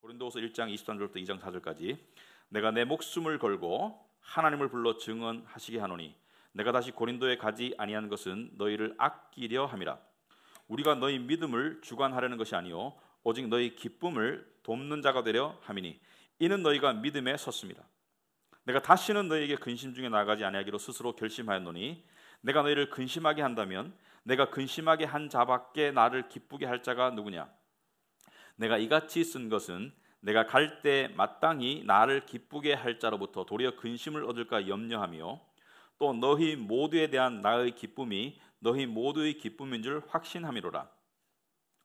고린도후서 1장 23절부터 2장 4절까지 내가 내 목숨을 걸고 하나님을 불러 증언하시게 하노니 내가 다시 고린도에 가지 아니한 것은 너희를 아끼려 함이라. 우리가 너희 믿음을 주관하려는 것이 아니요 오직 너희 기쁨을 돕는 자가 되려 함이니 이는 너희가 믿음에 섰습니다. 내가 다시는 너희에게 근심 중에 나아가지 아니하기로 스스로 결심하였노니 내가 너희를 근심하게 한다면 내가 근심하게 한 자밖에 나를 기쁘게 할 자가 누구냐? 내가 이같이 쓴 것은 내가 갈 때 마땅히 나를 기쁘게 할 자로부터 도리어 근심을 얻을까 염려하며 또 너희 모두에 대한 나의 기쁨이 너희 모두의 기쁨인 줄 확신함이로라.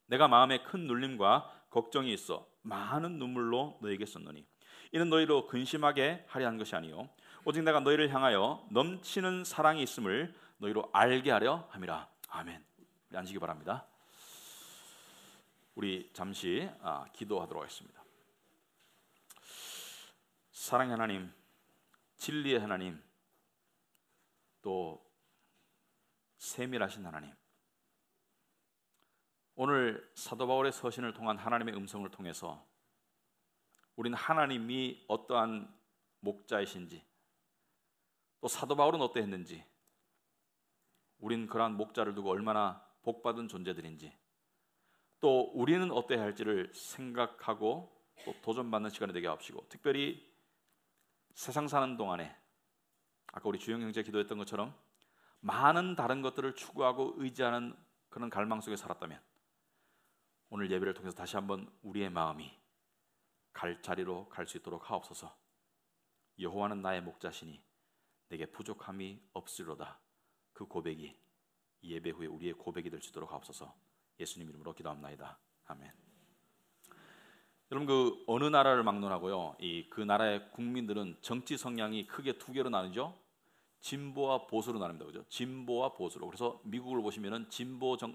내가 마음에 큰 눌림과 걱정이 있어 많은 눈물로 너희에게 썼노니 이는 너희로 근심하게 하려 한 것이 아니요 오직 내가 너희를 향하여 넘치는 사랑이 있음을 너희로 알게 하려 함이라. 아멘. 우리 앉으시기 바랍니다. 우리 잠시 기도하도록 하겠습니다. 사랑의 하나님, 진리의 하나님, 또 세밀하신 하나님, 오늘 사도 바울의 서신을 통한 하나님의 음성을 통해서 우리는 하나님이 어떠한 목자이신지, 또 사도 바울은 어떠했는지, 우리는 그러한 목자를 두고 얼마나 복받은 존재들인지, 또 우리는 어떠해야 할지를 생각하고 또 도전받는 시간이 되게 하옵시고, 특별히 세상 사는 동안에 아까 우리 주영 형제 기도했던 것처럼 많은 다른 것들을 추구하고 의지하는 그런 갈망 속에 살았다면 오늘 예배를 통해서 다시 한번 우리의 마음이 갈 자리로 갈 수 있도록 하옵소서. 여호와는 나의 목자시니 내게 부족함이 없으리로다. 그 고백이 예배 후에 우리의 고백이 될 수 있도록 하옵소서. 예수님 이름으로 기도합나이다. 아멘. 여러분, 그 어느 나라를 막론하고요, 그 나라의 국민들은 정치 성향이 크게 두 개로 나누죠. 진보와 보수로 나눕니다. 그죠? 진보와 보수로. 그래서 미국을 보시면은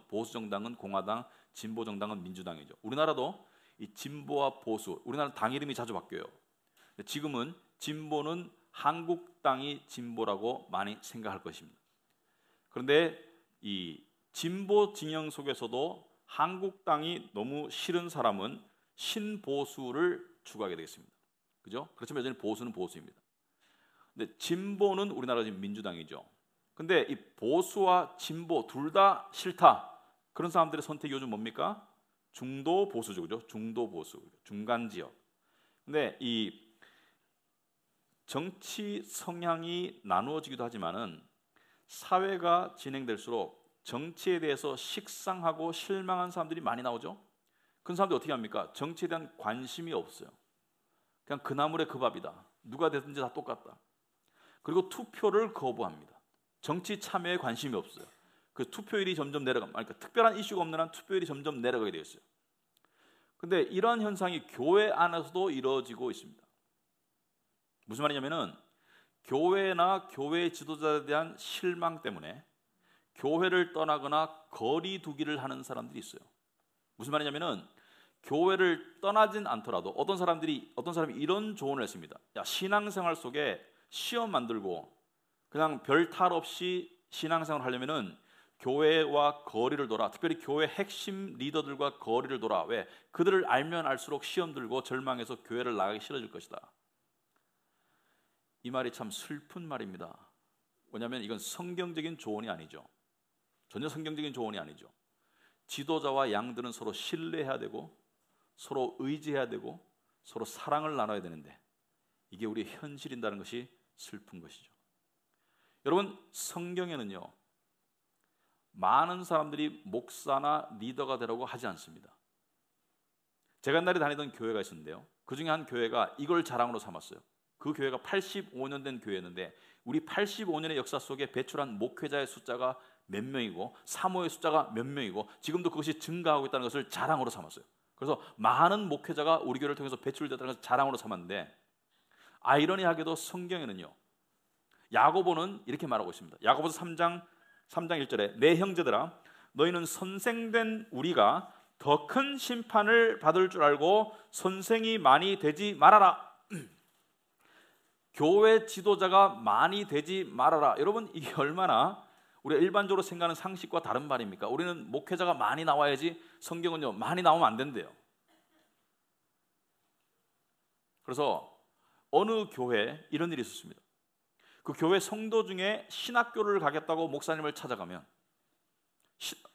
보수 정당은 공화당, 진보 정당은 민주당이죠. 우리나라도 이 진보와 보수, 우리나라 당 이름이 자주 바뀌어요. 지금은 진보는 한국당이 진보라고 많이 생각할 것입니다. 그런데 이 진보 진영 속에서도 한국당이 너무 싫은 사람은 신보수를 추구하게 되겠습니다. 그죠? 그렇지만 여전히 보수는 보수입니다. 근데 진보는 우리나라 지금 민주당이죠. 근데 이 보수와 진보 둘 다 싫다. 그런 사람들의 선택이 요즘 뭡니까? 중도 보수죠. 그죠? 중도 보수, 중간 지역. 근데 이 정치 성향이 나누어지기도 하지만은 사회가 진행될수록 정치에 대해서 식상하고 실망한 사람들이 많이 나오죠. 그런 사람들이 어떻게 합니까? 정치에 대한 관심이 없어요. 그냥 그 나물의 그 밥이다. 누가 되든지 다 똑같다. 그리고 투표를 거부합니다. 정치 참여에 관심이 없어요. 그 투표율이 점점 내려갑니다. 그러니까 특별한 이슈가 없는 한 투표율이 점점 내려가게 되어 있어요. 그런데 이러한 현상이 교회 안에서도 이루어지고 있습니다. 무슨 말이냐면은 교회나 교회 지도자에 대한 실망 때문에 교회를 떠나거나 거리 두기를 하는 사람들이 있어요. 무슨 말이냐면은 교회를 떠나진 않더라도 어떤 사람이 이런 조언을 했습니다. 야, 신앙생활 속에 시험 만들고 그냥 별 탈 없이 신앙생활을 하려면은 교회와 거리를 돌아. 특별히 교회 핵심 리더들과 거리를 돌아. 왜? 그들을 알면 알수록 시험 들고 절망해서 교회를 나가기 싫어질 것이다. 이 말이 참 슬픈 말입니다. 왜냐하면 이건 성경적인 조언이 아니죠. 전혀 성경적인 조언이 아니죠. 지도자와 양들은 서로 신뢰해야 되고 서로 의지해야 되고 서로 사랑을 나눠야 되는데 이게 우리의 현실인다는 것이 슬픈 것이죠. 여러분, 성경에는요 많은 사람들이 목사나 리더가 되라고 하지 않습니다. 제가 옛날에 다니던 교회가 있었는데요, 그 중에 한 교회가 이걸 자랑으로 삼았어요. 그 교회가 85년 된 교회였는데 우리 85년의 역사 속에 배출한 목회자의 숫자가 몇 명이고 사모의 숫자가 몇 명이고 지금도 그것이 증가하고 있다는 것을 자랑으로 삼았어요. 그래서 많은 목회자가 우리 교회를 통해서 배출됐다는 것을 자랑으로 삼았는데, 아이러니하게도 성경에는요 야고보는 이렇게 말하고 있습니다. 야고보서 3장 1절에 내 형제들아 너희는 선생된 우리가 더 큰 심판을 받을 줄 알고 선생이 많이 되지 말아라. 교회 지도자가 많이 되지 말아라. 여러분, 이게 얼마나 우리가 일반적으로 생각하는 상식과 다른 말입니까? 우리는 목회자가 많이 나와야지, 성경은요 많이 나오면 안 된대요. 그래서 어느 교회에 이런 일이 있었습니다. 그 교회 성도 중에 신학교를 가겠다고 목사님을 찾아가면,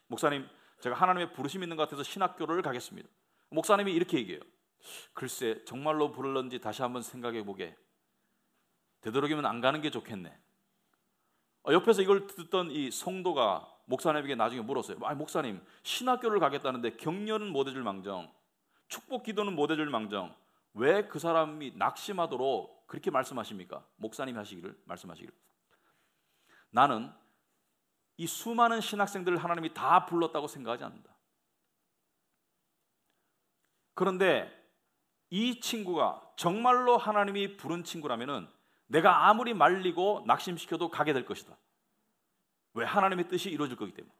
목사님, 제가 하나님의 부르심이 있는 것 같아서 신학교를 가겠습니다. 목사님이 이렇게 얘기해요. 글쎄, 정말로 부를런지 다시 한번 생각해 보게. 되도록이면 안 가는 게 좋겠네. 옆에서 이걸 듣던 이 성도가 목사님에게 나중에 물었어요. 목사님, 신학교를 가겠다는데 격려는 못 해줄 망정, 축복 기도는 못 해줄 망정, 왜 그 사람이 낙심하도록 그렇게 말씀하십니까? 목사님이 말씀하시기를, 나는 이 수많은 신학생들을 하나님이 다 불렀다고 생각하지 않는다. 그런데 이 친구가 정말로 하나님이 부른 친구라면은 내가 아무리 말리고 낙심시켜도 가게 될 것이다. 왜? 하나님의 뜻이 이루어질 거기 때문에.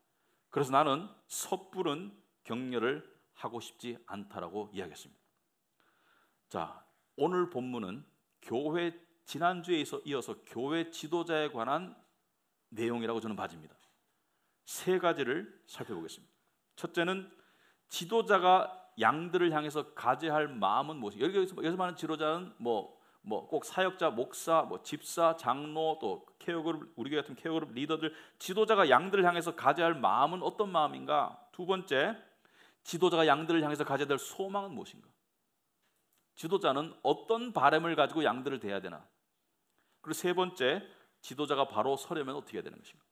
그래서 나는 섣부른 격려를 하고 싶지 않다라고 이야기했습니다. 자, 오늘 본문은 교회, 지난주에 이어서 교회 지도자에 관한 내용이라고 저는 봐집니다. 세 가지를 살펴보겠습니다. 첫째는 지도자가 양들을 향해서 가져야 할 마음은 무엇인가. 여기서 말하는 지도자는 꼭 사역자, 목사, 집사, 장로, 또 케어그룹, 우리 교회 같은 케어그룹 리더들, 지도자가 양들을 향해서 가져야 할 마음은 어떤 마음인가? 두 번째, 지도자가 양들을 향해서 가져야 될 소망은 무엇인가? 지도자는 어떤 바람을 가지고 양들을 대해야 되나? 그리고 세 번째, 지도자가 바로 서려면 어떻게 해야 되는 것인가?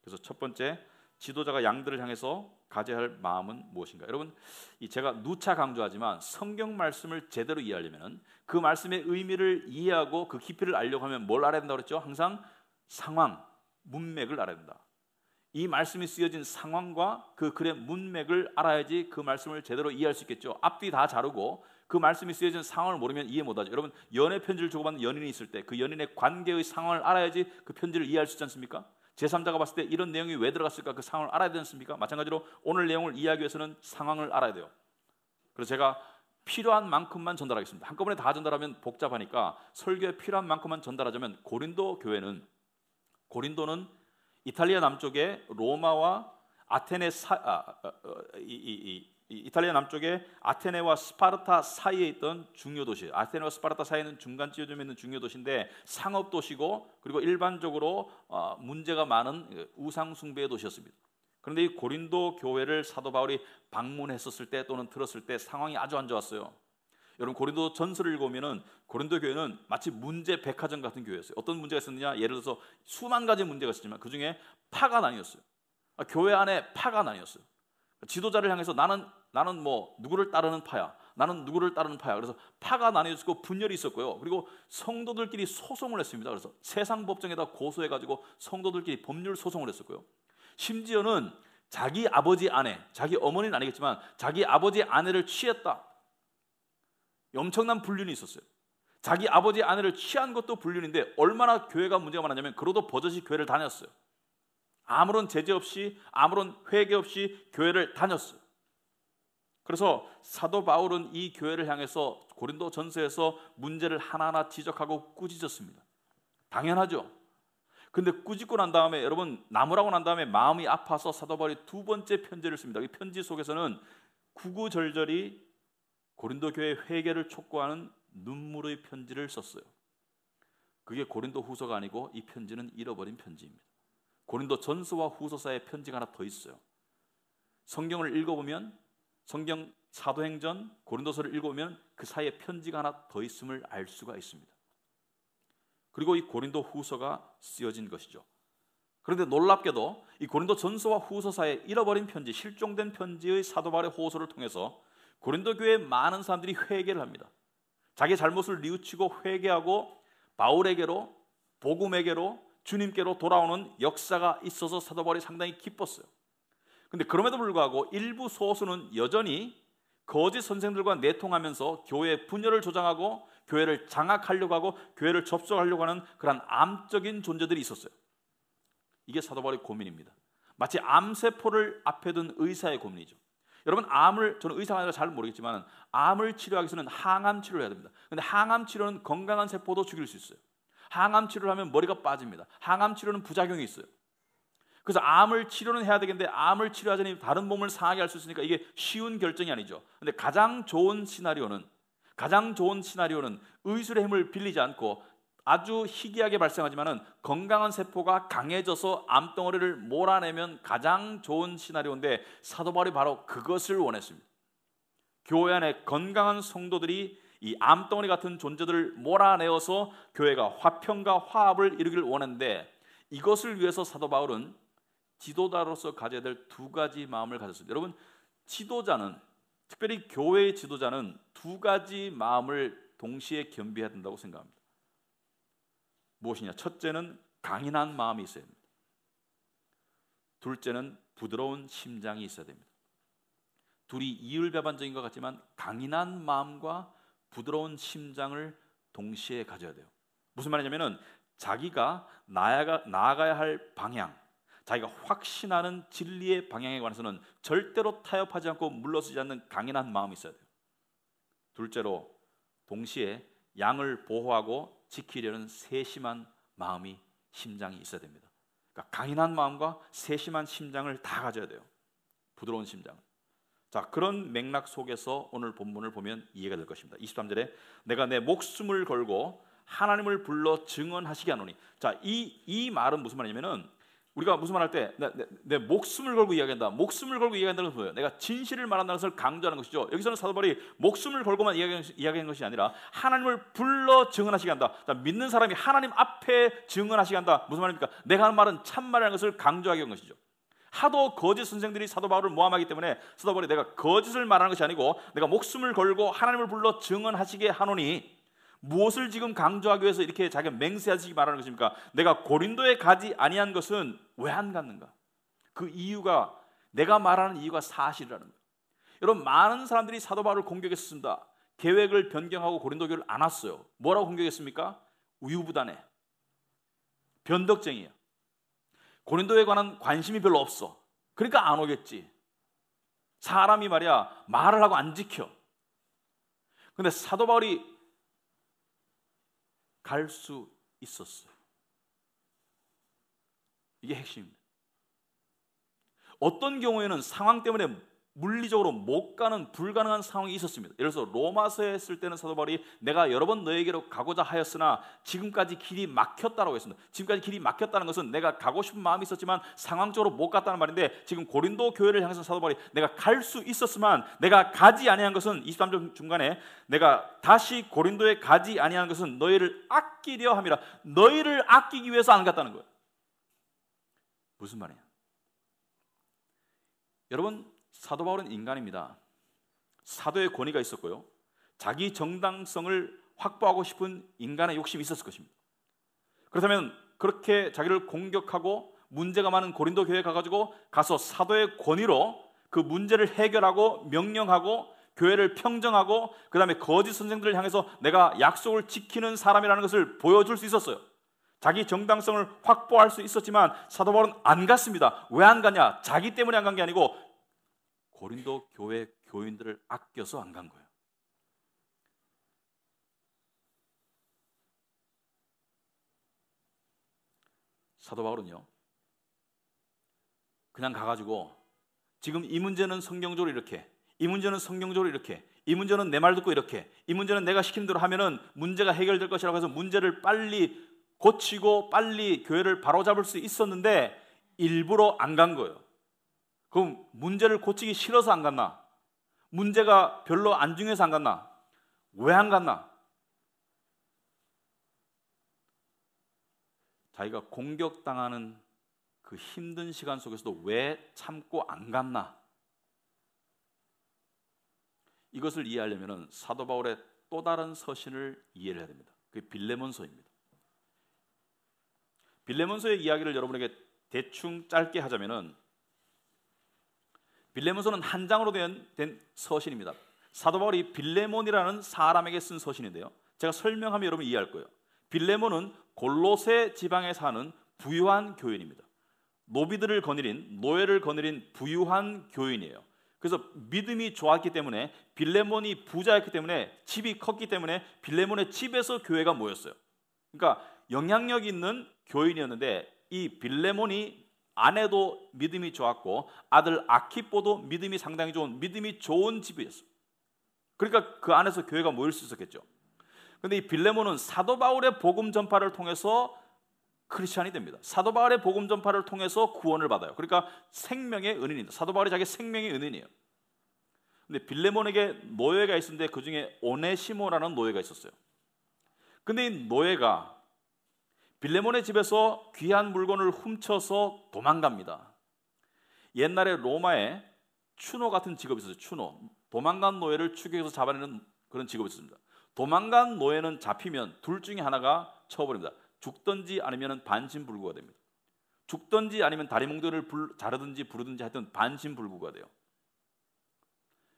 그래서 첫 번째, 지도자가 양들을 향해서 가져야 할 마음은 무엇인가? 여러분, 제가 누차 강조하지만 성경 말씀을 제대로 이해하려면 그 말씀의 의미를 이해하고 그 깊이를 알려고 하면 뭘 알아야 된다고 그랬죠? 항상 상황, 문맥을 알아야 된다. 이 말씀이 쓰여진 상황과 그 글의 문맥을 알아야지 그 말씀을 제대로 이해할 수 있겠죠. 앞뒤 다 자르고 그 말씀이 쓰여진 상황을 모르면 이해 못하죠. 여러분, 연애 편지를 주고받는 연인이 있을 때 그 연인의 관계의 상황을 알아야지 그 편지를 이해할 수 있지 않습니까? 제3자가 봤을 때 이런 내용이 왜 들어갔을까? 그 상황을 알아야 되지 않습니까? 마찬가지로 오늘 내용을 이해하기 위해서는 상황을 알아야 돼요. 그래서 제가 필요한 만큼만 전달하겠습니다. 한꺼번에 다 전달하면 복잡하니까 설교에 필요한 만큼만 전달하자면, 고린도는 이탈리아 남쪽에 로마와 아테네 이탈리아 남쪽에 아테네와 스파르타 사이에 있던 중요 도시예요. 아테네와 스파르타 사이에는 중간 지점에 있는 중요 도시인데 상업 도시고, 그리고 일반적으로 문제가 많은 우상 숭배의 도시였습니다. 그런데 이 고린도 교회를 사도 바울이 방문했었을 때 또는 들었을 때 상황이 아주 안 좋았어요. 여러분, 고린도 전서를 읽으면은 고린도 교회는 마치 문제 백화점 같은 교회였어요. 어떤 문제가 있었느냐? 예를 들어서 수만 가지 문제가 있었지만 그 중에 파가 나뉘었어요. 교회 안에 파가 나뉘었어요. 지도자를 향해서 나는 누구를 따르는 파야, 나는 누구를 따르는 파야. 그래서 파가 나뉘었고 분열이 있었고요. 그리고 성도들끼리 소송을 했습니다. 그래서 세상 법정에다 고소해가지고 성도들끼리 법률 소송을 했었고요. 심지어는 자기 아버지 아내, 자기 어머니는 아니겠지만 자기 아버지 아내를 취했다, 엄청난 불륜이 있었어요. 자기 아버지 아내를 취한 것도 불륜인데 얼마나 교회가 문제가 많았냐면 그러도 버젓이 교회를 다녔어요. 아무런 제재 없이, 아무런 회개 없이 교회를 다녔어요. 그래서 사도 바울은 이 교회를 향해서 고린도 전서에서 문제를 하나하나 지적하고 꾸짖었습니다. 당연하죠. 근데 꾸짖고 난 다음에, 여러분, 나무라고 난 다음에 마음이 아파서 사도 바울이 두 번째 편지를 씁니다. 이 편지 속에서는 구구절절히 고린도 교회 회개를 촉구하는 눈물의 편지를 썼어요. 그게 고린도 후서가 아니고 이 편지는 잃어버린 편지입니다. 고린도 전서와 후서 사이에 편지가 하나 더 있어요. 성경을 읽어보면, 성경 사도행전, 고린도서를 읽어보면 그 사이에 편지가 하나 더 있음을 알 수가 있습니다. 그리고 이 고린도 후서가 쓰여진 것이죠. 그런데 놀랍게도 이 고린도 전서와 후서 사이에 잃어버린 편지, 실종된 편지의 사도 바울의 호소를 통해서 고린도 교회에 많은 사람들이 회개를 합니다. 자기 잘못을 뉘우치고 회개하고 바울에게로, 복음에게로, 주님께로 돌아오는 역사가 있어서 사도 바울이 상당히 기뻤어요. 그런데 그럼에도 불구하고 일부 소수는 여전히 거짓 선생들과 내통하면서 교회의 분열을 조장하고 교회를 장악하려고 하고 교회를 접속하려고 하는 그런 암적인 존재들이 있었어요. 이게 사도 바울의 고민입니다. 마치 암세포를 앞에 둔 의사의 고민이죠. 여러분, 저는 의사가 아니라 잘 모르겠지만 암을 치료하기 위해서는 항암 치료를 해야 됩니다. 그런데 항암 치료는 건강한 세포도 죽일 수 있어요. 항암 치료를 하면 머리가 빠집니다. 항암 치료는 부작용이 있어요. 그래서 암을 치료는 해야 되겠는데 암을 치료하자니 다른 몸을 상하게 할 수 있으니까 이게 쉬운 결정이 아니죠. 그런데 가장 좋은 시나리오는, 가장 좋은 시나리오는 의술의 힘을 빌리지 않고 아주 희귀하게 발생하지만은 건강한 세포가 강해져서 암덩어리를 몰아내면 가장 좋은 시나리오인데 사도 바울이 바로 그것을 원했습니다. 교회 안에 건강한 성도들이 이 암덩어리 같은 존재들을 몰아내어서 교회가 화평과 화합을 이루기를 원했는데, 이것을 위해서 사도 바울은 지도자로서 가져야 될 두 가지 마음을 가졌습니다. 여러분, 지도자는, 특별히 교회의 지도자는 두 가지 마음을 동시에 겸비해야 된다고 생각합니다. 무엇이냐? 첫째는 강인한 마음이 있어야 됩니다. 둘째는 부드러운 심장이 있어야 됩니다. 둘이 이율배반적인 것 같지만 강인한 마음과 부드러운 심장을 동시에 가져야 돼요. 무슨 말이냐면은 자기가 나아가야 할 방향, 자기가 확신하는 진리의 방향에 관해서는 절대로 타협하지 않고 물러서지 않는 강인한 마음이 있어야 돼요. 둘째로 동시에 양을 보호하고 지키려는 세심한 마음이, 심장이 있어야 됩니다. 그러니까 강인한 마음과 세심한 심장을 다 가져야 돼요. 부드러운 심장. 자, 그런 맥락 속에서 오늘 본문을 보면 이해가 될 것입니다. 23절에 내가 내 목숨을 걸고 하나님을 불러 증언하시게 하노니. 자, 이 말은 무슨 말이냐면은, 우리가 무슨 말할 때 내 목숨을 걸고 이야기한다. 목숨을 걸고 이야기한다는 것은 뭐예요? 내가 진실을 말한다는 것을 강조하는 것이죠. 여기서는 사도 바울이 목숨을 걸고만 이야기한 것이 아니라 하나님을 불러 증언하시게 한다. 자, 믿는 사람이 하나님 앞에 증언하시게 한다. 무슨 말입니까? 내가 하는 말은 참말이라는 것을 강조하게 한 것이죠. 하도 거짓 선생들이 사도 바울을 모함하기 때문에 사도 바울이 내가 거짓을 말하는 것이 아니고 내가 목숨을 걸고 하나님을 불러 증언하시게 하노니, 무엇을 지금 강조하기 위해서 이렇게 자기가 맹세하시기 말하는 것입니까? 내가 고린도에 가지 아니한 것은 왜 안 갔는가? 그 이유가, 내가 말하는 이유가 사실이라는 거예요. 여러분, 많은 사람들이 사도 바울을 공격했습니다. 계획을 변경하고 고린도 교회를 안 왔어요. 뭐라고 공격했습니까? 우유부단해, 변덕쟁이야, 고린도에 관한 관심이 별로 없어, 그러니까 안 오겠지. 사람이 말이야 말을 하고 안 지켜. 근데 사도 바울이 갈 수 있었어요. 이게 핵심입니다. 어떤 경우에는 상황 때문에 물리적으로 못 가는 불가능한 상황이 있었습니다. 예를 들어서 로마서에 했을 때는 사도 바울이 내가 여러 번 너에게로 가고자 하였으나 지금까지 길이 막혔다라고 했습니다. 지금까지 길이 막혔다는 것은 내가 가고 싶은 마음이 있었지만 상황적으로 못 갔다는 말인데, 지금 고린도 교회를 향해서 사도 바울이 내가 갈 수 있었지만 내가 가지 아니한 것은, 23절 중간에 내가 다시 고린도에 가지 아니한 것은 너희를 아끼려 함이라. 너희를 아끼기 위해서 안 갔다는 거예요. 무슨 말이냐? 여러분, 사도 바울은 인간입니다. 사도의 권위가 있었고요, 자기 정당성을 확보하고 싶은 인간의 욕심이 있었을 것입니다. 그렇다면 그렇게 자기를 공격하고 문제가 많은 고린도 교회에 가서 사도의 권위로 그 문제를 해결하고 명령하고 교회를 평정하고 그 다음에 거짓 선생들을 향해서 내가 약속을 지키는 사람이라는 것을 보여줄 수 있었어요. 자기 정당성을 확보할 수 있었지만 사도 바울은 안 갔습니다. 왜 안 가냐? 자기 때문에 안 간 게 아니고 고린도 교회 교인들을 아껴서 안 간 거예요. 사도 바울은요, 그냥 가가지고 지금 이 문제는 성경적으로 이렇게, 이 문제는 성경적으로 이렇게, 이 문제는 내 말 듣고 이렇게, 이 문제는 내가 시킨 대로 하면은 문제가 해결될 것이라고 해서 문제를 빨리 고치고 빨리 교회를 바로잡을 수 있었는데 일부러 안 간 거예요. 그럼 문제를 고치기 싫어서 안 갔나? 문제가 별로 안 중요해서 안 갔나? 왜 안 갔나? 자기가 공격당하는 그 힘든 시간 속에서도 왜 참고 안 갔나? 이것을 이해하려면 사도 바울의 또 다른 서신을 이해를 해야 됩니다. 그게 빌레몬서입니다. 빌레몬서의 이야기를 여러분에게 대충 짧게 하자면은, 빌레몬서는 한 장으로 된 서신입니다. 사도 바울이 빌레몬이라는 사람에게 쓴 서신인데요, 제가 설명하면 여러분 이해할 거예요. 빌레몬은 골로새 지방에 사는 부유한 교인입니다. 노비들을 거느린, 노예를 거느린 부유한 교인이에요. 그래서 믿음이 좋았기 때문에, 빌레몬이 부자였기 때문에, 집이 컸기 때문에 빌레몬의 집에서 교회가 모였어요. 그러니까 영향력 있는 교인이었는데, 이 빌레몬이 아내도 믿음이 좋았고 아들 아키뽀도 믿음이 상당히 좋은, 믿음이 좋은 집이었어요. 그러니까 그 안에서 교회가 모일 수 있었겠죠. 그런데 이 빌레몬은 사도 바울의 복음 전파를 통해서 크리스찬이 됩니다. 사도 바울의 복음 전파를 통해서 구원을 받아요. 그러니까 생명의 은인입니다. 사도 바울이 자기 생명의 은인이에요. 근데 빌레몬에게 노예가 있었는데 그 중에 오네시모라는 노예가 있었어요. 근데 이 노예가 빌레몬의 집에서 귀한 물건을 훔쳐서 도망갑니다. 옛날에 로마에 추노 같은 직업이 있었어요. 추노. 도망간 노예를 추격해서 잡아내는 그런 직업이 있습니다. 도망간 노예는 잡히면 둘 중에 하나가 처벌입니다. 죽든지 아니면 반신불구가 됩니다. 죽든지 아니면 다리 몽둥이를 자르든지 부르든지 하여튼 반신불구가 돼요.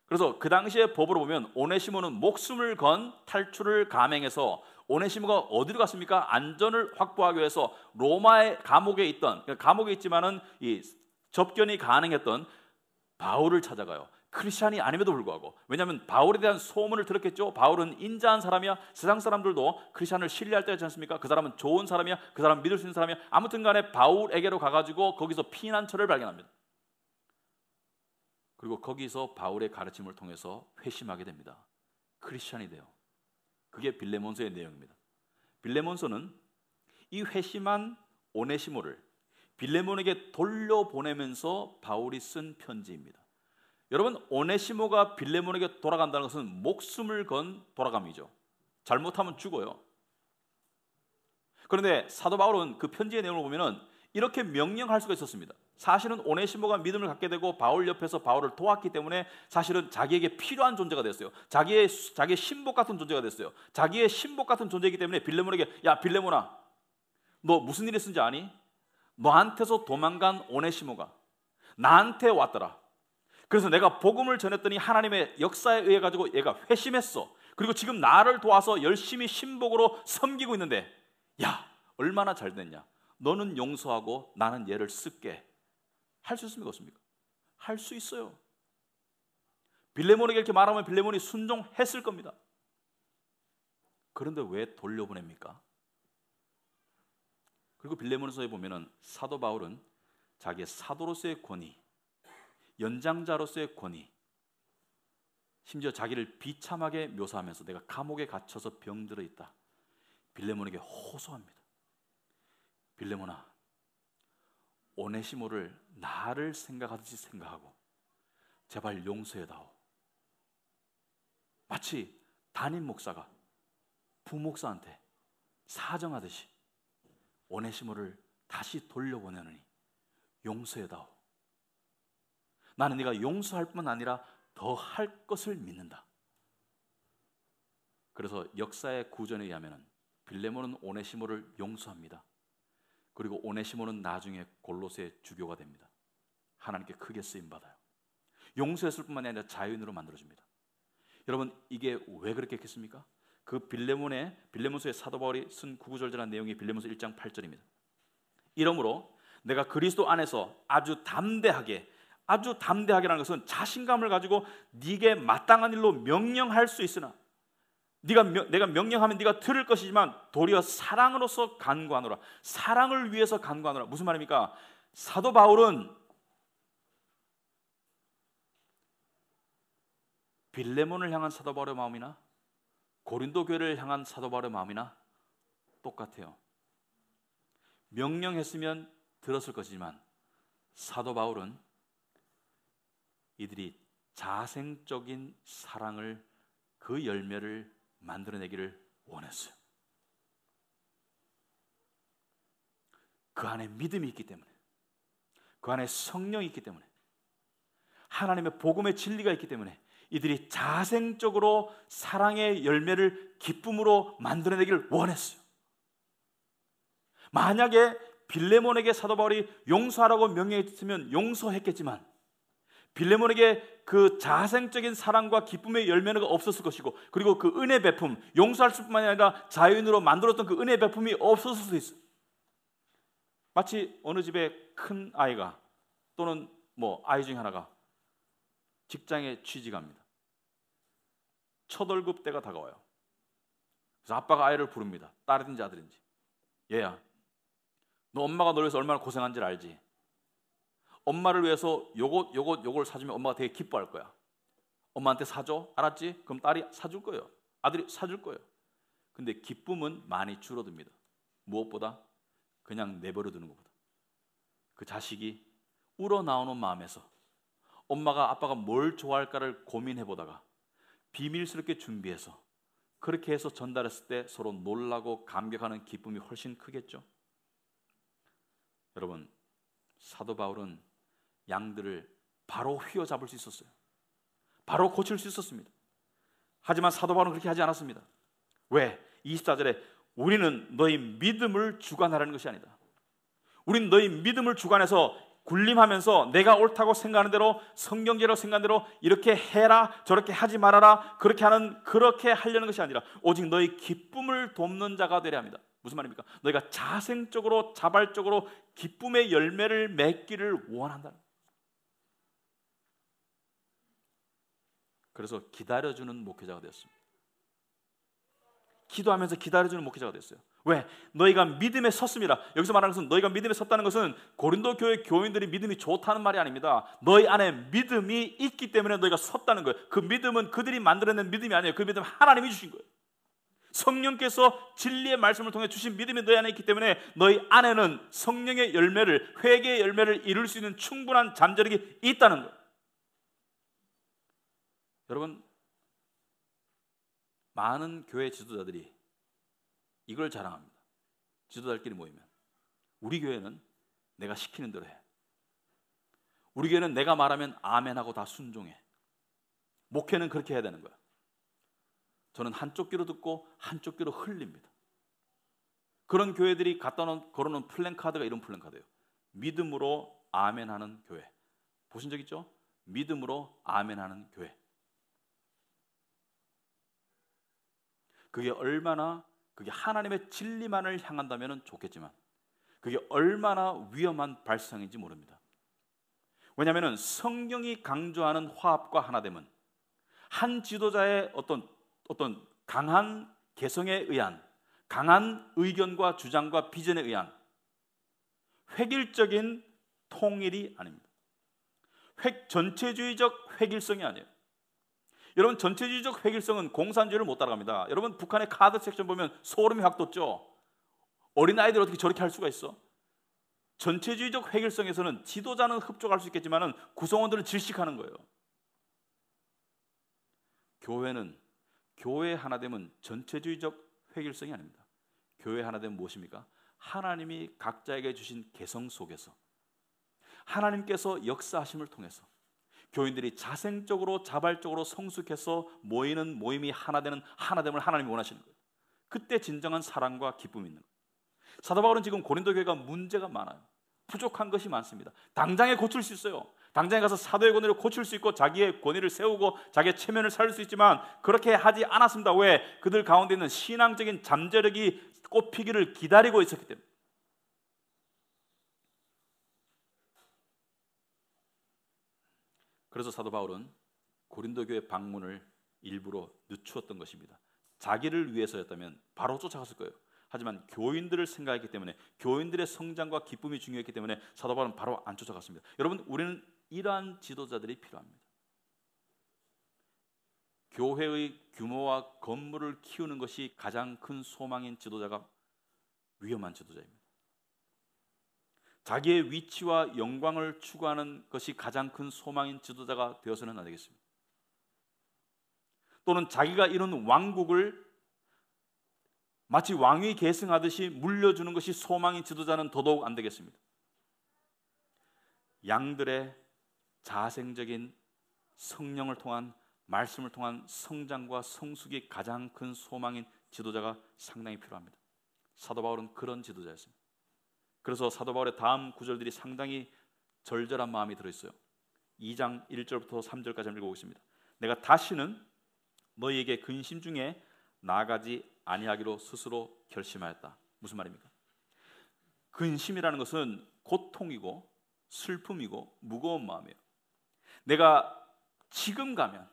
그래서 그 당시의 법으로 보면 오네시모는 목숨을 건 탈출을 감행해서 오네시모가 어디로 갔습니까? 안전을 확보하기 위해서 로마의 감옥에 있던, 감옥에 있지만은 이 접견이 가능했던 바울을 찾아가요. 크리스찬이 아님에도 불구하고. 왜냐하면 바울에 대한 소문을 들었겠죠. 바울은 인자한 사람이야. 세상 사람들도 크리스찬을 신뢰할 때가 있지 않습니까? 그 사람은 좋은 사람이야. 그 사람 믿을 수 있는 사람이야. 아무튼 간에 바울에게로 가가지고 거기서 피난처를 발견합니다. 그리고 거기서 바울의 가르침을 통해서 회심하게 됩니다. 크리스찬이 돼요. 그게 빌레몬서의 내용입니다. 빌레몬서는 이 회심한 오네시모를 빌레몬에게 돌려보내면서 바울이 쓴 편지입니다. 여러분, 오네시모가 빌레몬에게 돌아간다는 것은 목숨을 건 돌아감이죠. 잘못하면 죽어요. 그런데 사도 바울은 그 편지의 내용을 보면 이렇게 명령할 수가 있었습니다. 사실은 오네시모가 믿음을 갖게 되고 바울 옆에서 바울을 도왔기 때문에 사실은 자기에게 필요한 존재가 됐어요. 자기의 신복 같은 존재가 됐어요. 자기의 신복 같은 존재이기 때문에 빌레몬에게, 야 빌레몬아, 너 무슨 일 있는지 아니? 너한테서 도망간 오네시모가 나한테 왔더라. 그래서 내가 복음을 전했더니 하나님의 역사에 의해 가지고 얘가 회심했어. 그리고 지금 나를 도와서 열심히 신복으로 섬기고 있는데, 야 얼마나 잘 됐냐. 너는 용서하고 나는 얘를 쓸게. 할 수 있습니까? 없습니까? 할 수 있어요. 빌레몬에게 이렇게 말하면 빌레몬이 순종했을 겁니다. 그런데 왜 돌려보냅니까? 그리고 빌레몬서에 보면은 사도 바울은 자기의 사도로서의 권위, 연장자로서의 권위, 심지어 자기를 비참하게 묘사하면서 내가 감옥에 갇혀서 병들어 있다. 빌레몬에게 호소합니다. 빌레몬아, 오네시모를 나를 생각하듯이 생각하고 제발 용서해다오. 마치 담임 목사가 부목사한테 사정하듯이 오네시모를 다시 돌려보내느니 용서해다오. 나는 네가 용서할 뿐만 아니라 더 할 것을 믿는다. 그래서 역사의 구전에 의하면 빌레몬은 오네시모를 용서합니다. 그리고 오네시모는 나중에 골로새 주교가 됩니다. 하나님께 크게 쓰임받아요. 용서했을 뿐만 아니라 자유인으로 만들어집니다. 여러분, 이게 왜 그렇게 했겠습니까? 그 빌레몬서의 사도 바울이 쓴 구구절절한 내용이 빌레몬서 1장 8절입니다. 이러므로 내가 그리스도 안에서 아주 담대하게라는 것은 자신감을 가지고 네게 마땅한 일로 명령할 수 있으나 내가 명령하면 네가 들을 것이지만 도리어 사랑으로서 간구하노라. 사랑을 위해서 간구하노라. 무슨 말입니까? 사도 바울은 빌레몬을 향한 사도 바울의 마음이나 고린도 교회를 향한 사도 바울의 마음이나 똑같아요. 명령했으면 들었을 것이지만 사도 바울은 이들이 자생적인 사랑을, 그 열매를 만들어내기를 원했어요. 그 안에 믿음이 있기 때문에, 그 안에 성령이 있기 때문에, 하나님의 복음의 진리가 있기 때문에 이들이 자생적으로 사랑의 열매를 기쁨으로 만들어내기를 원했어요. 만약에 빌레몬에게 사도 바울이 용서하라고 명령했으면 용서했겠지만 빌레몬에게 그 자생적인 사랑과 기쁨의 열매가 없었을 것이고, 그리고 그 은혜 베품, 용서할 뿐만 아니라 자유인으로 만들었던 그 은혜 베품이 없었을 수도 있어요. 마치 어느 집에 큰 아이가 또는 아이 중에 하나가 직장에 취직합니다. 첫 월급 때가 다가와요. 그래서 아빠가 아이를 부릅니다. 딸이든지 아들인지. 얘야, 너 엄마가 너를 위해서 얼마나 고생한지를 알지? 엄마를 위해서 요걸 사주면 엄마가 되게 기뻐할 거야. 엄마한테 사줘. 알았지? 그럼 딸이 사줄 거예요. 아들이 사줄 거예요. 근데 기쁨은 많이 줄어듭니다. 무엇보다 그냥 내버려 두는 것보다. 그 자식이 우러나오는 마음에서 엄마가 아빠가 뭘 좋아할까를 고민해 보다가 비밀스럽게 준비해서 그렇게 해서 전달했을 때 서로 놀라고 감격하는 기쁨이 훨씬 크겠죠. 여러분, 사도 바울은 양들을 바로 휘어잡을 수 있었어요. 바로 고칠 수 있었습니다. 하지만 사도 바울은 그렇게 하지 않았습니다. 왜? 24절에 우리는 너희 믿음을 주관하라는 것이 아니다. 우리는 너희 믿음을 주관해서 군림하면서 내가 옳다고 생각하는 대로, 성경대로 생각하는 대로 이렇게 해라, 저렇게 하지 말아라, 그렇게 하려는 것이 아니라 오직 너희 기쁨을 돕는 자가 되려 합니다. 무슨 말입니까? 너희가 자생적으로, 자발적으로 기쁨의 열매를 맺기를 원한다. 그래서 기다려주는 목회자가 되었습니다. 기도하면서 기다려주는 목회자가 됐어요. 왜? 너희가 믿음에 섰습니다. 여기서 말하는 것은 너희가 믿음에 섰다는 것은 고린도 교회 교인들이 믿음이 좋다는 말이 아닙니다. 너희 안에 믿음이 있기 때문에 너희가 섰다는 거예요. 그 믿음은 그들이 만들어낸 믿음이 아니에요. 그 믿음은 하나님이 주신 거예요. 성령께서 진리의 말씀을 통해 주신 믿음이 너희 안에 있기 때문에 너희 안에는 성령의 열매를, 회개의 열매를 이룰 수 있는 충분한 잠재력이 있다는 거예요. 여러분, 많은 교회 지도자들이 이걸 자랑합니다. 지도자들끼리 모이면 우리 교회는 내가 시키는 대로 해. 우리 교회는 내가 말하면 아멘하고 다 순종해. 목회는 그렇게 해야 되는 거야. 저는 한쪽 귀로 듣고 한쪽 귀로 흘립니다. 그런 교회들이 걸어놓은 플랜카드가 이런 플랜카드예요. 믿음으로 아멘하는 교회. 보신 적 있죠? 믿음으로 아멘하는 교회. 그게 하나님의 진리만을 향한다면 좋겠지만 그게 얼마나 위험한 발상인지 모릅니다. 왜냐하면 성경이 강조하는 화합과 하나됨은 한 지도자의 어떤 강한 개성에 의한, 강한 의견과 주장과 비전에 의한 획일적인 통일이 아닙니다. 전체주의적 획일성이 아니에요. 여러분, 전체주의적 획일성은 공산주의를 못 따라갑니다. 여러분, 북한의 카드 섹션 보면 소름이 확 돋죠. 어린아이들 어떻게 저렇게 할 수가 있어? 전체주의적 획일성에서는 지도자는 흡족할 수 있겠지만 구성원들은 질식하는 거예요. 교회 하나됨은 전체주의적 획일성이 아닙니다. 교회 하나됨은 무엇입니까? 하나님이 각자에게 주신 개성 속에서 하나님께서 역사하심을 통해서 교인들이 자생적으로, 자발적으로 성숙해서 모이는 모임이 하나됨을 하나님이 원하시는 거예요. 그때 진정한 사랑과 기쁨이 있는 거예요. 사도 바울은 지금 고린도 교회가 문제가 많아요. 부족한 것이 많습니다. 당장에 고칠 수 있어요. 당장에 가서 사도의 권위를 고칠 수 있고 자기의 권위를 세우고 자기의 체면을 살릴 수 있지만 그렇게 하지 않았습니다. 왜? 그들 가운데 있는 신앙적인 잠재력이 꽃피기를 기다리고 있었기 때문에. 그래서 사도 바울은 고린도 교회 방문을 일부러 늦추었던 것입니다. 자기를 위해서였다면 바로 쫓아갔을 거예요. 하지만 교인들을 생각했기 때문에, 교인들의 성장과 기쁨이 중요했기 때문에 사도 바울은 바로 안 쫓아갔습니다. 여러분, 우리는 이러한 지도자들이 필요합니다. 교회의 규모와 건물을 키우는 것이 가장 큰 소망인 지도자가 위험한 지도자입니다. 자기의 위치와 영광을 추구하는 것이 가장 큰 소망인 지도자가 되어서는 안 되겠습니다. 또는 자기가 이룬 왕국을 마치 왕이 계승하듯이 물려주는 것이 소망인 지도자는 더더욱 안 되겠습니다. 양들의 자생적인 성령을 통한, 말씀을 통한 성장과 성숙이 가장 큰 소망인 지도자가 상당히 필요합니다. 사도 바울은 그런 지도자였습니다. 그래서 사도 바울의 다음 구절들이 상당히 절절한 마음이 들어있어요. 2장 1절부터 3절까지 읽어보겠습니다. 내가 다시는 너희에게 근심 중에 나아가지 아니하기로 스스로 결심하였다. 무슨 말입니까? 근심이라는 것은 고통이고 슬픔이고 무거운 마음이에요. 내가 지금 가면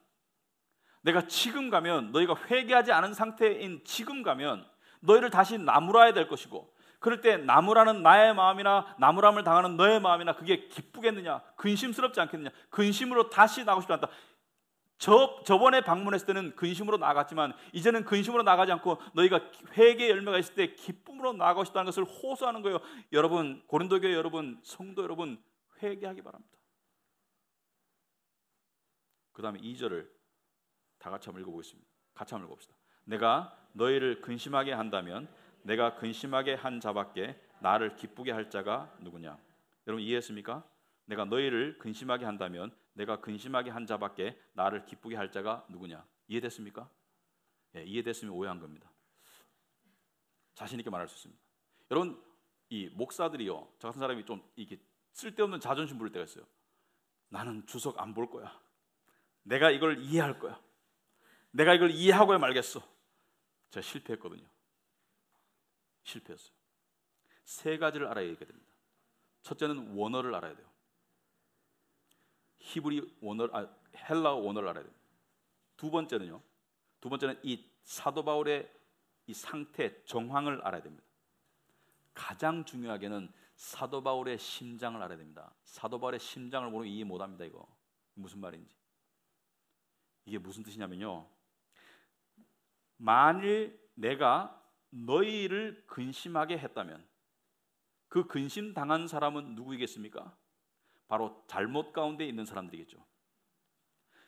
너희가 회개하지 않은 상태인 지금 가면 너희를 다시 나무라야 될 것이고, 그럴 때 나무라는 나의 마음이나 나무람을 당하는 너의 마음이나 그게 기쁘겠느냐, 근심스럽지 않겠느냐, 근심으로 다시 나가고 싶지 않다. 저번에 방문했을 때는 근심으로 나갔지만 이제는 근심으로 나가지 않고 너희가 회개의 열매가 있을 때 기쁨으로 나가고 싶다는 것을 호소하는 거예요. 여러분, 고린도 교회 여러분, 성도 여러분, 회개하기 바랍니다. 그 다음에 2절을 다 같이 한번 읽어보겠습니다. 같이 한번 읽어봅시다. 내가 너희를 근심하게 한다면 내가 근심하게 한 자밖에 나를 기쁘게 할 자가 누구냐? 여러분 이해했습니까? 내가 너희를 근심하게 한다면 내가 근심하게 한 자밖에 나를 기쁘게 할 자가 누구냐? 이해됐습니까? 예, 이해됐으면 오해한 겁니다. 자신 있게 말할 수 있습니다. 여러분, 이 목사들이요, 저 같은 사람이 좀 이게 쓸데없는 자존심 부릴 때가 있어요. 나는 주석 안 볼 거야. 내가 이걸 이해할 거야. 내가 이걸 이해하고야 말겠어. 제가 실패했거든요. 실패했어요. 세 가지를 알아야 됩니다. 첫째는 원어를 알아야 돼요. 히브리 원어, 헬라어 원어를 알아야 됩니다. 두 번째는 이 사도 바울의 이 상태, 정황을 알아야 됩니다. 가장 중요하게는 사도 바울의 심장을 알아야 됩니다. 사도 바울의 심장을 모르면 이해 못합니다. 이거 무슨 말인지. 이게 무슨 뜻이냐면요, 만일 내가 너희를 근심하게 했다면 그 근심당한 사람은 누구이겠습니까? 바로 잘못 가운데 있는 사람들이겠죠.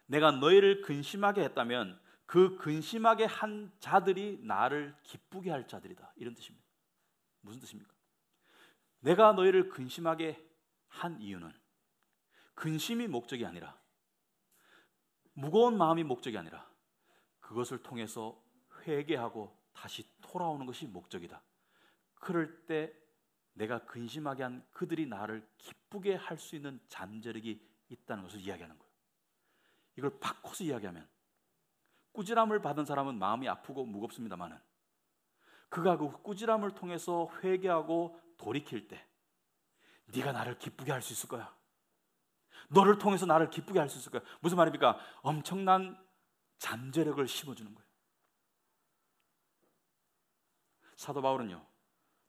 내가 너희를 근심하게 했다면 그 근심하게 한 자들이 나를 기쁘게 할 자들이다. 이런 뜻입니다. 무슨 뜻입니까? 내가 너희를 근심하게 한 이유는 근심이 목적이 아니라, 무거운 마음이 목적이 아니라 그것을 통해서 회개하고 다시 돌아오는 것이 목적이다. 그럴 때 내가 근심하게 한 그들이 나를 기쁘게 할 수 있는 잠재력이 있다는 것을 이야기하는 거예요. 이걸 바꿔서 이야기하면, 꾸지람을 받은 사람은 마음이 아프고 무겁습니다만은 그가 그 꾸지람을 통해서 회개하고 돌이킬 때 네가 나를 기쁘게 할 수 있을 거야. 너를 통해서 나를 기쁘게 할 수 있을 거야. 무슨 말입니까? 엄청난 잠재력을 심어주는 거예요. 사도 바울은요,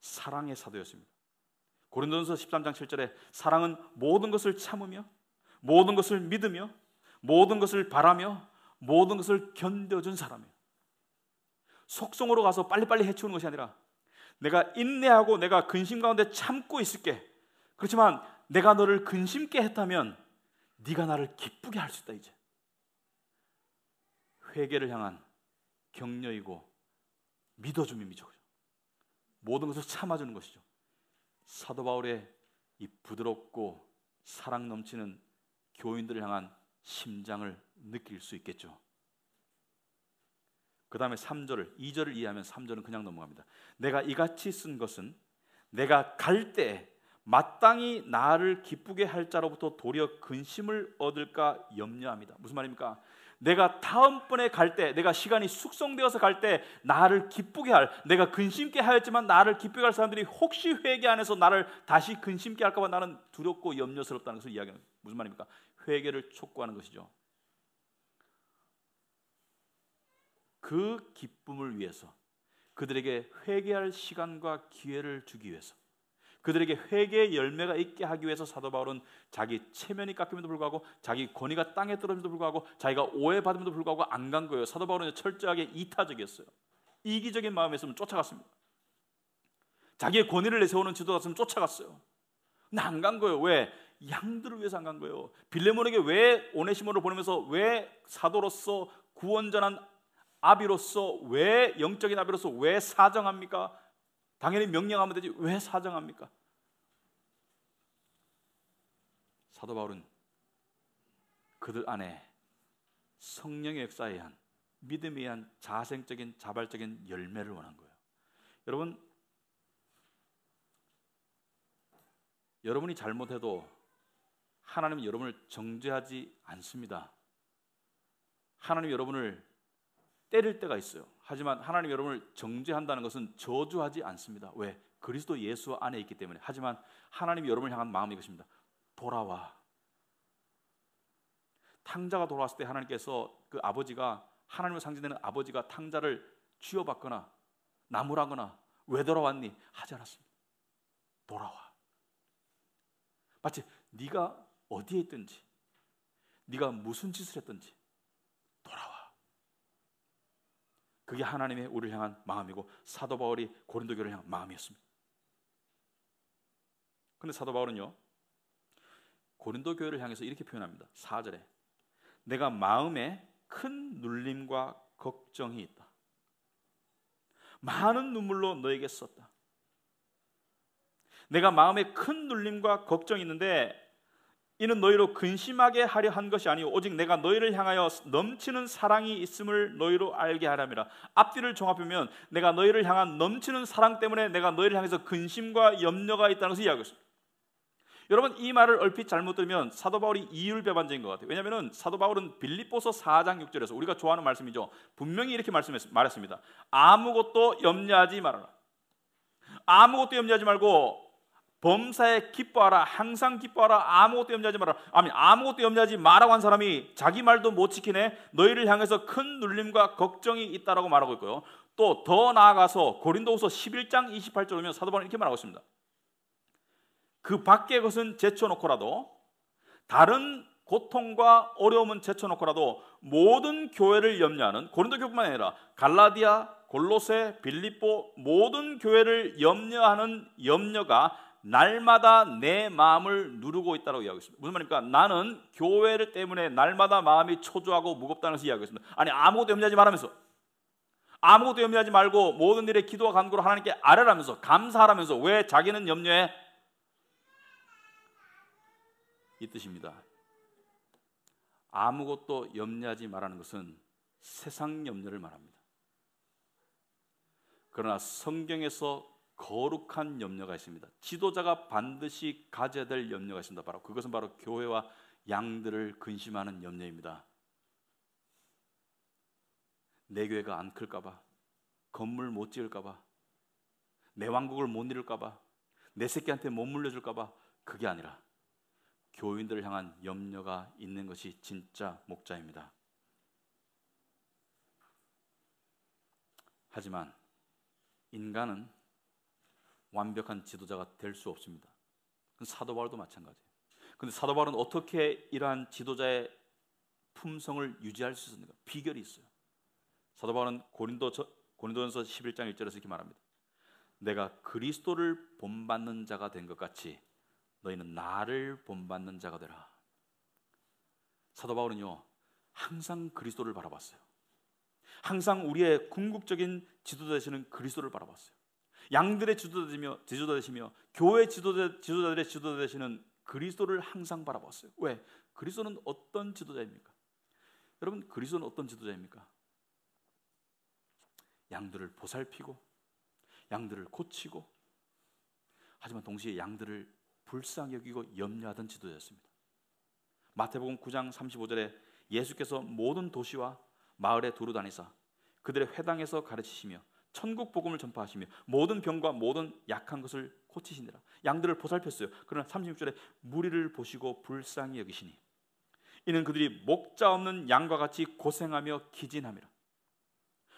사랑의 사도였습니다. 고린도전서 13장 7절에 사랑은 모든 것을 참으며 모든 것을 믿으며 모든 것을 바라며 모든 것을 견뎌준 사람이에요. 속성으로 가서 빨리빨리 해치우는 것이 아니라 내가 인내하고 내가 근심 가운데 참고 있을게. 그렇지만 내가 너를 근심케 했다면 네가 나를 기쁘게 할 수 있다. 이제 회개를 향한 격려이고 믿어줌이죠. 모든 것을 참아주는 것이죠. 사도 바울의 이 부드럽고 사랑 넘치는 교인들을 향한 심장을 느낄 수 있겠죠. 그 다음에 3절을, 2절을 이해하면 3절은 그냥 넘어갑니다. 내가 이같이 쓴 것은 내가 갈 때 마땅히 나를 기쁘게 할 자로부터 도리어 근심을 얻을까 염려합니다. 무슨 말입니까? 내가 다음번에 갈 때, 내가 시간이 숙성되어서 갈 때 나를 기쁘게 할, 내가 근심케 하였지만 나를 기쁘게 할 사람들이 혹시 회개 안에서 나를 다시 근심케 할까 봐 나는 두렵고 염려스럽다는 것을 이야기하는 거예요. 무슨 말입니까? 회개를 촉구하는 것이죠. 그 기쁨을 위해서, 그들에게 회개할 시간과 기회를 주기 위해서, 그들에게 회개의 열매가 있게 하기 위해서 사도 바울은 자기 체면이 깎임에도 불구하고, 자기 권위가 땅에 떨어짐에도 불구하고, 자기가 오해받음에도 불구하고 안 간 거예요. 사도 바울은 철저하게 이타적이었어요. 이기적인 마음이었으면 쫓아갔습니다. 자기의 권위를 내세우는 지도자였으면 쫓아갔어요. 근데 안 간 거예요. 왜? 양들을 위해서 안 간 거예요. 빌레몬에게 왜 오네시모를 보내면서 왜 사도로서 구원전한 아비로서, 왜 영적인 아비로서 왜 사정합니까? 당연히 명령하면 되지 왜 사정합니까? 사도 바울은 그들 안에 성령의 역사에 의한, 믿음에 의한 자생적인 자발적인 열매를 원한 거예요. 여러분, 여러분이 잘못해도 하나님은 여러분을 정죄하지 않습니다. 하나님이 여러분을 때릴 때가 있어요. 하지만 하나님 여러분을 정죄한다는 것은 저주하지 않습니다. 왜? 그리스도 예수 안에 있기 때문에. 하지만 하나님이 여러분을 향한 마음이 이것입니다. 돌아와. 탕자가 돌아왔을 때 하나님께서 그 아버지가, 하나님을 상징되는 아버지가 탕자를 쥐어받거나 나무라거나 왜 돌아왔니? 하지 않았습니다. 돌아와. 마치 네가 어디에 있든지, 네가 무슨 짓을 했든지 그게 하나님의 우리를 향한 마음이고 사도 바울이 고린도 교회를 향한 마음이었습니다. 그런데 사도 바울은요, 고린도 교회를 향해서 이렇게 표현합니다. 4절에 내가 마음에 큰 눌림과 걱정이 있다. 많은 눈물로 너에게 썼다. 내가 마음에 큰 눌림과 걱정이 있는데 이는 너희로 근심하게 하려 한 것이 아니오 오직 내가 너희를 향하여 넘치는 사랑이 있음을 너희로 알게 하람이라. 앞뒤를 종합하면 내가 너희를 향한 넘치는 사랑 때문에 내가 너희를 향해서 근심과 염려가 있다는 것을 이야기하고 있습니다. 여러분, 이 말을 얼핏 잘못 들으면 사도 바울이 이율배반적인 것 같아요. 왜냐하면 사도 바울은 빌립보서 4장 6절에서 우리가 좋아하는 말씀이죠. 분명히 이렇게 말했습니다. 아무것도 염려하지 말아라. 아무것도 염려하지 말고 범사에 기뻐하라. 항상 기뻐하라. 아무것도 염려하지 마라. 아무것도 염려하지 마라고 한 사람이 자기 말도 못 지키네. 너희를 향해서 큰 눌림과 걱정이 있다라고 말하고 있고요. 또 더 나아가서 고린도후서 11장 28절 보면 사도 바울은 이렇게 말하고 있습니다. 그 밖의 것은 제쳐놓고라도, 다른 고통과 어려움은 제쳐놓고라도 모든 교회를 염려하는, 고린도 교회뿐만 아니라 갈라디아, 골로새, 빌립보 모든 교회를 염려하는 염려가 날마다 내 마음을 누르고 있다고 이야기하고 있습니다. 무슨 말입니까? 나는 교회를 때문에 날마다 마음이 초조하고 무겁다는 것을 이야기하고 있습니다. 아니, 아무것도 염려하지 말라면서, 아무것도 염려하지 말고 모든 일에 기도와 간구로 하나님께 아뢰라면서, 감사하라면서, 왜 자기는 염려해? 이 뜻입니다. 아무것도 염려하지 말라는 것은 세상 염려를 말합니다. 그러나 성경에서 거룩한 염려가 있습니다. 지도자가 반드시 가져야 될 염려가 있습니다. 그것은 바로 교회와 양들을 근심하는 염려입니다. 내 교회가 안 클까 봐, 건물 못 지을까 봐, 내 왕국을 못 이룰까 봐, 내 새끼한테 못 물려줄까 봐, 그게 아니라 교인들을 향한 염려가 있는 것이 진짜 목자입니다. 하지만 인간은 완벽한 지도자가 될 수 없습니다. 사도 바울도 마찬가지예요. 그런데 사도 바울은 어떻게 이러한 지도자의 품성을 유지할 수 있습니까? 비결이 있어요. 사도 바울은 고린도전서 11장 1절에서 이렇게 말합니다. 내가 그리스도를 본받는 자가 된 것 같이 너희는 나를 본받는 자가 되라. 사도 바울은요, 항상 그리스도를 바라봤어요. 항상 우리의 궁극적인 지도자 되시는 그리스도를 바라봤어요. 양들의 지도자 되시며 교회 지도자들의 지도자 되시는 그리스도를 항상 바라봤어요. 왜? 그리스도는 어떤 지도자입니까? 여러분, 그리스도는 어떤 지도자입니까? 양들을 보살피고 양들을 고치고, 하지만 동시에 양들을 불쌍히 여기고 염려하던 지도자였습니다. 마태복음 9장 35절에 예수께서 모든 도시와 마을에 두루 다니사 그들의 회당에서 가르치시며 천국 복음을 전파하시며 모든 병과 모든 약한 것을 고치시니라. 양들을 보살폈어요. 그러나 36절에 무리를 보시고 불쌍히 여기시니 이는 그들이 목자 없는 양과 같이 고생하며 기진함이라.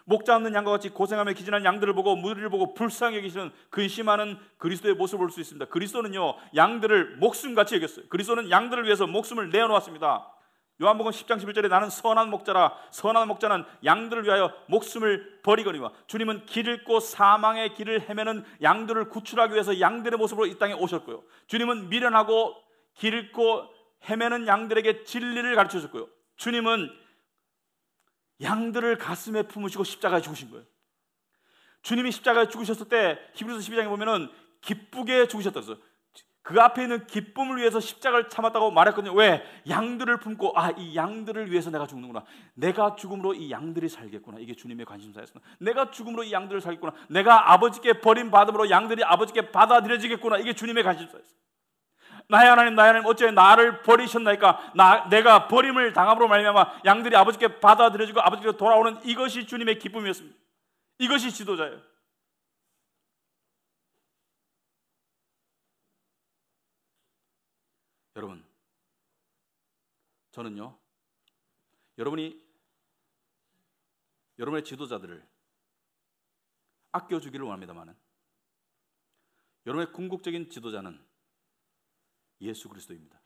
목자 없는 양과 같이 고생하며 기진한 양들을 보고 무리를 보고 불쌍히 여기시는 근심하는 그리스도의 모습을 볼 수 있습니다. 그리스도는요, 양들을 목숨같이 여겼어요. 그리스도는 양들을 위해서 목숨을 내어놓았습니다. 요한복음 10장 11절에 나는 선한 목자라. 선한 목자는 양들을 위하여 목숨을 버리거니와. 주님은 길 잃고 사망의 길을 헤매는 양들을 구출하기 위해서 양들의 모습으로 이 땅에 오셨고요. 주님은 미련하고 길 잃고 헤매는 양들에게 진리를 가르쳐 줬고요. 주님은 양들을 가슴에 품으시고 십자가에 죽으신 거예요. 주님이 십자가에 죽으셨을 때 히브리서 12장에 보면은 기쁘게 죽으셨다고 했어요. 그 앞에 있는 기쁨을 위해서 십자가를 참았다고 말했거든요. 왜? 양들을 품고, 이 양들을 위해서 내가 죽는구나. 내가 죽음으로 이 양들이 살겠구나. 이게 주님의 관심사였습니다. 내가 죽음으로 이 양들을 살겠구나. 내가 아버지께 버림받음으로 양들이 아버지께 받아들여지겠구나. 이게 주님의 관심사였어요. 나의 하나님 어째 나를 버리셨나이까? 내가 버림을 당함으로 말미암아 양들이 아버지께 받아들여지고 아버지께 돌아오는, 이것이 주님의 기쁨이었습니다. 이것이 지도자예요. 여러분, 저는요, 여러분의 지도자들을 아껴주기를 원합니다만, 여러분의 궁극적인 지도자는 예수 그리스도입니다.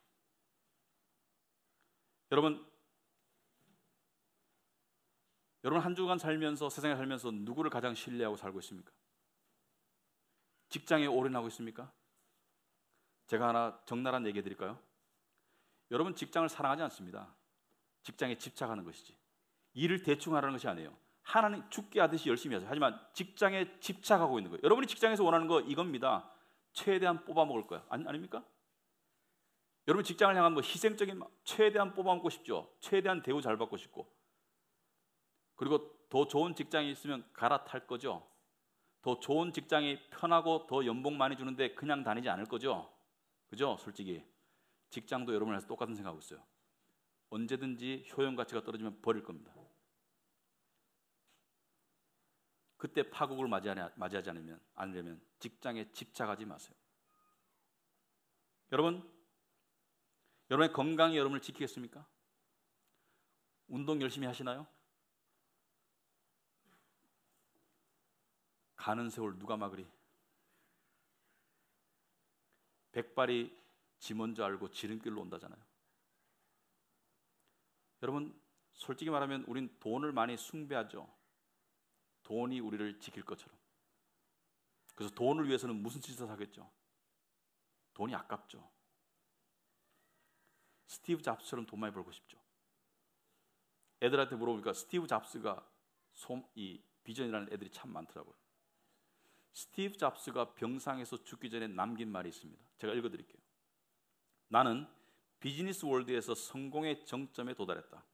여러분, 여러분 한 주간 살면서 세상에 살면서 누구를 가장 신뢰하고 살고 있습니까? 직장에 올인하고 있습니까? 제가 하나 적나라한 얘기 해드릴까요? 여러분 직장을 사랑하지 않습니다. 직장에 집착하는 것이지 일을 대충 하라는 것이 아니에요. 하나님 죽게 하듯이 열심히 하세요. 하지만 직장에 집착하고 있는 거예요. 여러분이 직장에서 원하는 거 이겁니다. 최대한 뽑아먹을 거야. 아닙니까? 여러분 직장을 향한 뭐 희생적인 최대한 뽑아먹고 싶죠. 최대한 대우 잘 받고 싶고, 그리고 더 좋은 직장이 있으면 갈아탈 거죠. 더 좋은 직장이 편하고 더 연봉 많이 주는데 그냥 다니지 않을 거죠. 그죠? 솔직히 직장도 여러분을 해서 똑같은 생각하고 있어요. 언제든지 효용 가치가 떨어지면 버릴 겁니다. 그때 파국을 맞이하지 않으려면 직장에 집착하지 마세요. 여러분의 건강이 여러분을 지키겠습니까? 운동 열심히 하시나요? 가는 세월 누가 막으리? 백발이 지 먼저 알고 지름길로 온다잖아요. 여러분 솔직히 말하면 우린 돈을 많이 숭배하죠. 돈이 우리를 지킬 것처럼. 그래서 돈을 위해서는 무슨 짓을 하겠죠? 돈이 아깝죠. 스티브 잡스처럼 돈 많이 벌고 싶죠. 애들한테 물어보니까 스티브 잡스가 이 비전이라는 애들이 참 많더라고요. 스티브 잡스가 병상에서 죽기 전에 남긴 말이 있습니다. 제가 읽어드릴게요. 나는 비즈니스 월드에서 성공의 정점에 도달했다.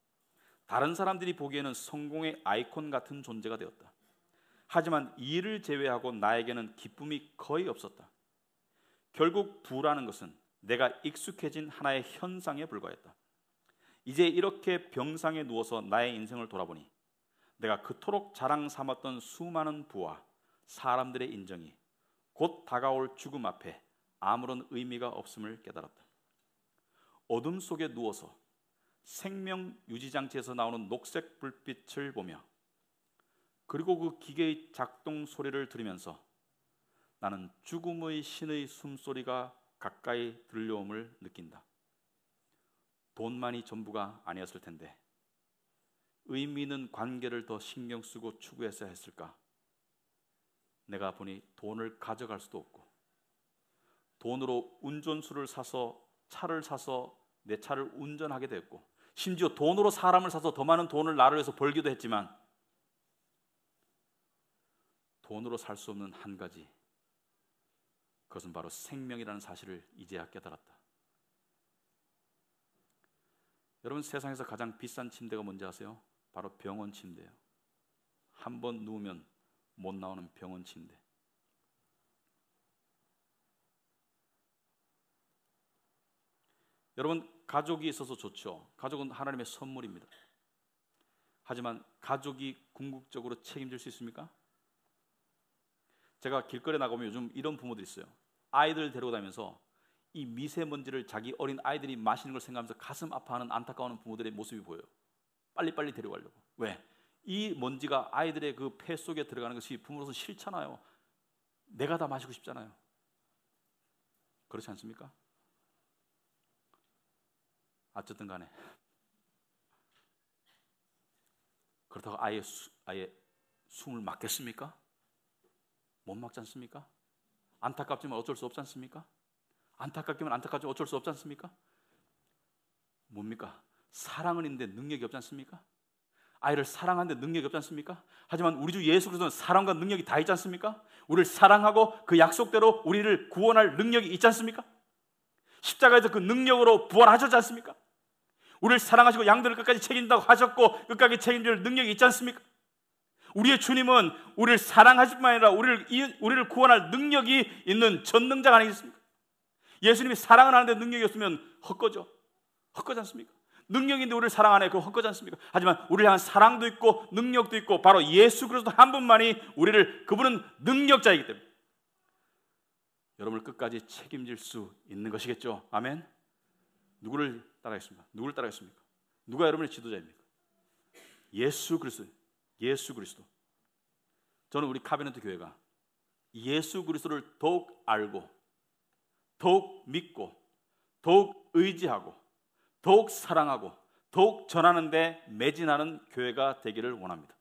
다른 사람들이 보기에는 성공의 아이콘 같은 존재가 되었다. 하지만 이 일을 제외하고 나에게는 기쁨이 거의 없었다. 결국 부라는 것은 내가 익숙해진 하나의 현상에 불과했다. 이제 이렇게 병상에 누워서 나의 인생을 돌아보니 내가 그토록 자랑 삼았던 수많은 부와 사람들의 인정이 곧 다가올 죽음 앞에 아무런 의미가 없음을 깨달았다. 어둠 속에 누워서 생명 유지 장치에서 나오는 녹색 불빛을 보며 그리고 그 기계의 작동 소리를 들으면서 나는 죽음의 신의 숨소리가 가까이 들려옴을 느낀다. 돈만이 전부가 아니었을 텐데 의미 있는 관계를 더 신경 쓰고 추구했어야 했을까? 내가 보니 돈을 가져갈 수도 없고 돈으로 운전수를 사서 차를 사서 내 차를 운전하게 됐고 심지어 돈으로 사람을 사서 더 많은 돈을 나를 위해서 벌기도 했지만 돈으로 살 수 없는 한 가지, 그것은 바로 생명이라는 사실을 이제야 깨달았다. 여러분 세상에서 가장 비싼 침대가 뭔지 아세요? 바로 병원 침대예요. 한 번 누우면 못 나오는 병원 침대. 여러분 가족이 있어서 좋죠. 가족은 하나님의 선물입니다. 하지만 가족이 궁극적으로 책임질 수 있습니까? 제가 길거리에 나가면 요즘 이런 부모들이 있어요. 아이들 데리고 다니면서 이 미세먼지를 자기 어린 아이들이 마시는 걸 생각하면서 가슴 아파하는 안타까워하는 부모들의 모습이 보여요. 빨리빨리 데려가려고. 왜? 이 먼지가 아이들의 그 폐 속에 들어가는 것이 부모로서 싫잖아요. 내가 다 마시고 싶잖아요. 그렇지 않습니까? 어쨌든 간에 그렇다고 아예 숨을 막겠습니까? 못 막지 않습니까? 안타깝지만 어쩔 수 없지 않습니까? 안타깝지만 안타깝지만 어쩔 수 없지 않습니까? 뭡니까? 사랑은 있는데 능력이 없지 않습니까? 아이를 사랑하는데 능력이 없지 않습니까? 하지만 우리 주 예수 그리스도는 사랑과 능력이 다 있지 않습니까? 우리를 사랑하고 그 약속대로 우리를 구원할 능력이 있지 않습니까? 십자가에서 그 능력으로 부활하셨지 않습니까? 우리를 사랑하시고 양들을 끝까지 책임진다고 하셨고 끝까지 책임질 능력이 있지 않습니까? 우리의 주님은 우리를 사랑하실 뿐만 아니라 우리를 구원할 능력이 있는 전능자가 아니겠습니까? 예수님이 사랑을 하는데 능력이 없으면 헛거죠. 헛거지 않습니까? 능력이 있는데 우리를 사랑 안 해. 그거 헛거지 않습니까? 하지만 우리를 향한 사랑도 있고 능력도 있고 바로 예수 그리스도 한 분만이 그분은 능력자이기 때문에 여러분을 끝까지 책임질 수 있는 것이겠죠. 아멘. 누구를 따라가겠습니까? 누구를 따라가겠습니까? 누가 여러분의 지도자입니까? 예수 그리스도. 예수 그리스도. 저는 우리 카비넌트 교회가 예수 그리스도를 더욱 알고 더욱 믿고 더욱 의지하고 더욱 사랑하고 더욱 전하는 데 매진하는 교회가 되기를 원합니다.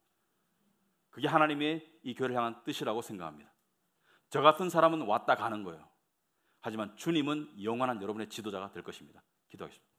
그게 하나님의 이 교회를 향한 뜻이라고 생각합니다. 저 같은 사람은 왔다 가는 거예요. 하지만 주님은 영원한 여러분의 지도자가 될 것입니다. 기도하겠습니다.